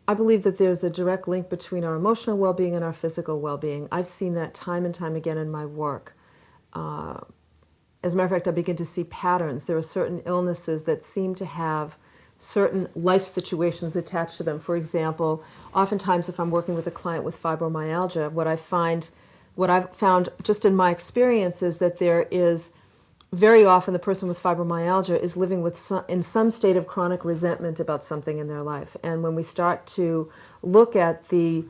I believe that there's a direct link between our emotional well-being and our physical well-being. I've seen that time and time again in my work. As a matter of fact, I begin to see patterns. There are certain illnesses that seem to have certain life situations attached to them. For example, oftentimes if I'm working with a client with fibromyalgia, what I've found just in my experience is that there is very often the person with fibromyalgia is living with in some state of chronic resentment about something in their life. And when we start to look at the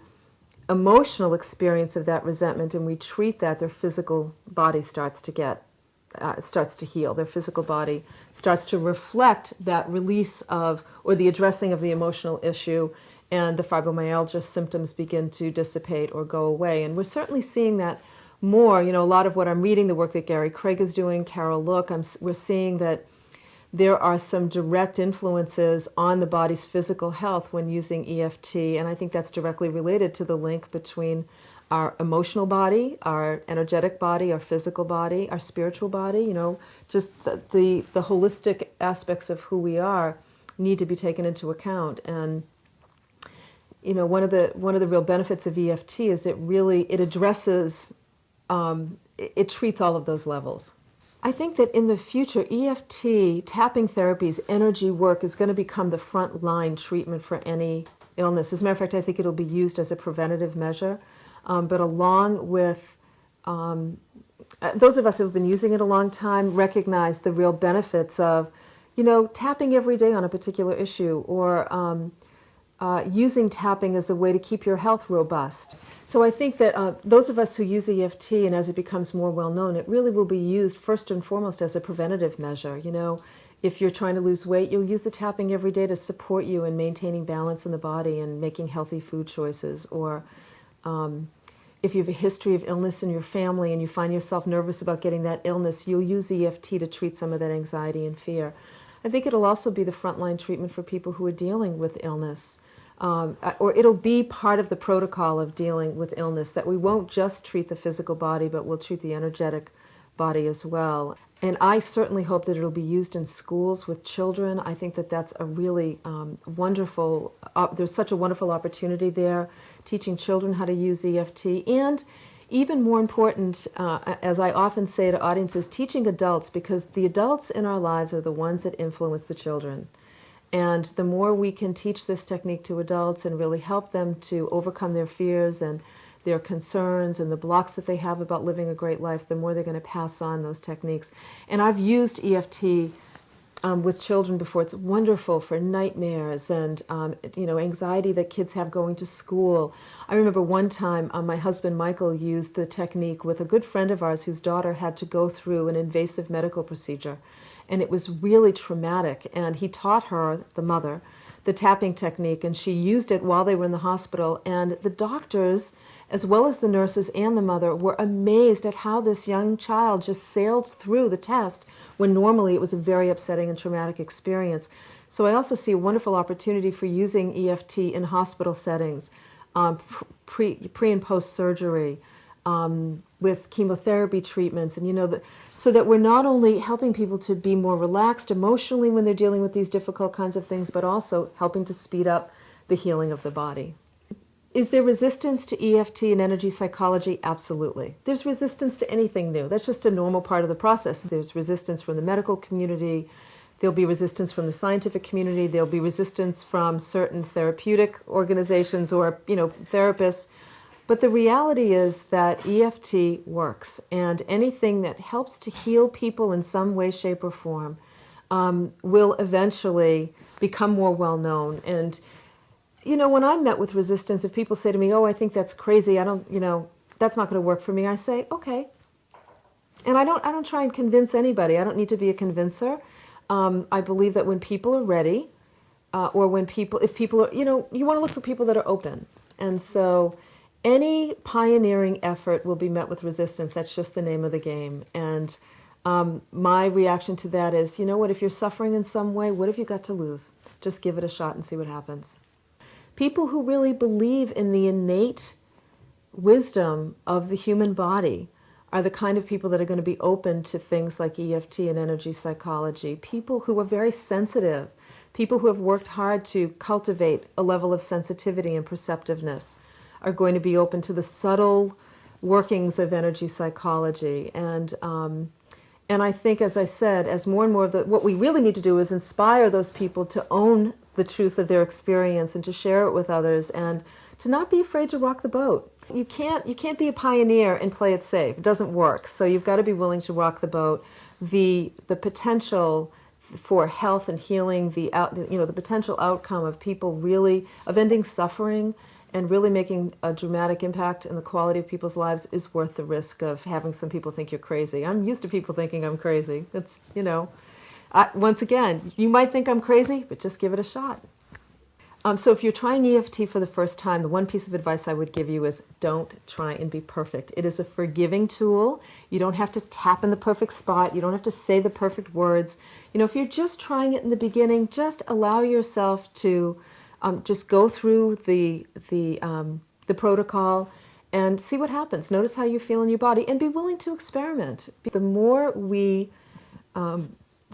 emotional experience of that resentment and we treat that, their physical body starts to heal. Their physical body starts to reflect that release of, or the addressing of the emotional issue, and the fibromyalgia symptoms begin to dissipate or go away. And we're certainly seeing that more. You know, a lot of what I'm reading, the work that Gary Craig is doing, Carol Look, we're seeing that there are some direct influences on the body's physical health when using EFT, and I think that's directly related to the link between our emotional body, our energetic body, our physical body, our spiritual body. You know, just the holistic aspects of who we are need to be taken into account. And you know, one of the real benefits of EFT is it addresses, it treats all of those levels. I think that in the future, EFT, tapping therapies, energy work is going to become the front line treatment for any illness. As a matter of fact, I think it'll be used as a preventative measure. But along with those of us who have been using it a long time recognize the real benefits of, you know, tapping every day on a particular issue, or using tapping as a way to keep your health robust. So I think that those of us who use EFT, and as it becomes more well known, it really will be used first and foremost as a preventative measure. You know, if you're trying to lose weight, you'll use the tapping every day to support you in maintaining balance in the body and making healthy food choices. Or if you have a history of illness in your family and you find yourself nervous about getting that illness, you'll use EFT to treat some of that anxiety and fear. I think it'll also be the frontline treatment for people who are dealing with illness. Or it'll be part of the protocol of dealing with illness, that we won't just treat the physical body, but we'll treat the energetic body as well. And I certainly hope that it'll be used in schools with children. I think that that's a really wonderful, there's such a wonderful opportunity there, teaching children how to use EFT. And even more important, as I often say to audiences, teaching adults, because the adults in our lives are the ones that influence the children. And the more we can teach this technique to adults and really help them to overcome their fears and their concerns and the blocks that they have about living a great life, the more they're going to pass on those techniques. And I've used EFT with children before. It's wonderful for nightmares and you know, anxiety that kids have going to school. I remember one time my husband Michael used the technique with a good friend of ours whose daughter had to go through an invasive medical procedure. And it was really traumatic. And he taught her, the mother, the tapping technique, and she used it while they were in the hospital. And the doctors, as well as the nurses and the mother, were amazed at how this young child just sailed through the test when normally it was a very upsetting and traumatic experience. So I also see a wonderful opportunity for using EFT in hospital settings, pre and post surgery, with chemotherapy treatments, and you know, so that we're not only helping people to be more relaxed emotionally when they're dealing with these difficult kinds of things, but also helping to speed up the healing of the body. Is there resistance to EFT and energy psychology? Absolutely. There's resistance to anything new. That's just a normal part of the process. There's resistance from the medical community. There'll be resistance from the scientific community. There'll be resistance from certain therapeutic organizations or, you know, therapists. But the reality is that EFT works, and anything that helps to heal people in some way, shape, or form will eventually become more well known. And you know, when I'm met with resistance, if people say to me, "Oh, I think that's crazy. I don't, you know, that's not going to work for me," I say, "Okay." And I don't try and convince anybody. I don't need to be a convincer. I believe that when people are ready, or if people are, you know, you want to look for people that are open, and so any pioneering effort will be met with resistance. That's just the name of the game. And my reaction to that is, you know what, if you're suffering in some way, what have you got to lose? Just give it a shot and see what happens. People who really believe in the innate wisdom of the human body are the kind of people that are going to be open to things like EFT and energy psychology. People who are very sensitive, People who have worked hard to cultivate a level of sensitivity and perceptiveness are going to be open to the subtle workings of energy psychology. And I think, as I said, as more and more of what we really need to do is inspire those people to own the truth of their experience and to share it with others and to not be afraid to rock the boat. You can't be a pioneer and play it safe. It doesn't work. So you've got to be willing to rock the boat. The potential for health and healing, the potential outcome of people really, of ending suffering and really making a dramatic impact in the quality of people's lives is worth the risk of having some people think you're crazy. I'm used to people thinking I'm crazy. It's, once again, you might think I'm crazy, but just give it a shot. So if you're trying EFT for the first time, the one piece of advice I would give you is don't try and be perfect. It is a forgiving tool. You don't have to tap in the perfect spot. You don't have to say the perfect words. If you're just trying it in the beginning, just allow yourself to just go through the protocol and see what happens. Notice how you feel in your body and be willing to experiment. The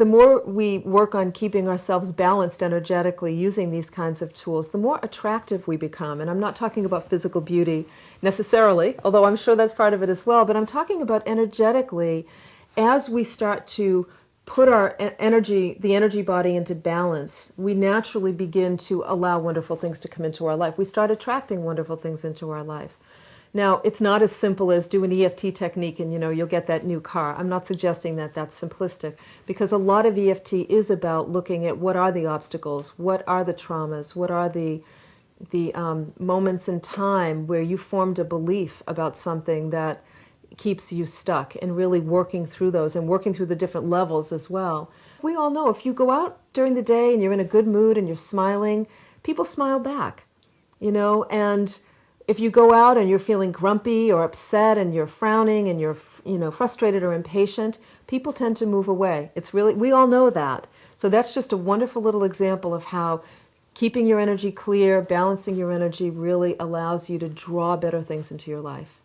more we work on keeping ourselves balanced energetically using these kinds of tools, the more attractive we become. And I'm not talking about physical beauty necessarily, although I'm sure that's part of it as well, but I'm talking about energetically as we start to put our the energy body into balance, we naturally begin to allow wonderful things to come into our life. We start attracting wonderful things into our life. Now, it's not as simple as do an EFT technique and, you'll get that new car. I'm not suggesting that that's simplistic, because a lot of EFT is about looking at what are the obstacles, what are the traumas, what are the moments in time where you formed a belief about something that keeps you stuck, and really working through those and working through the different levels as well. We all know if you go out during the day and you're in a good mood and you're smiling, people smile back, and if you go out and you're feeling grumpy or upset and you're frowning and you're frustrated or impatient, people tend to move away. We all know that. So that's just a wonderful little example of how keeping your energy clear, balancing your energy really allows you to draw better things into your life.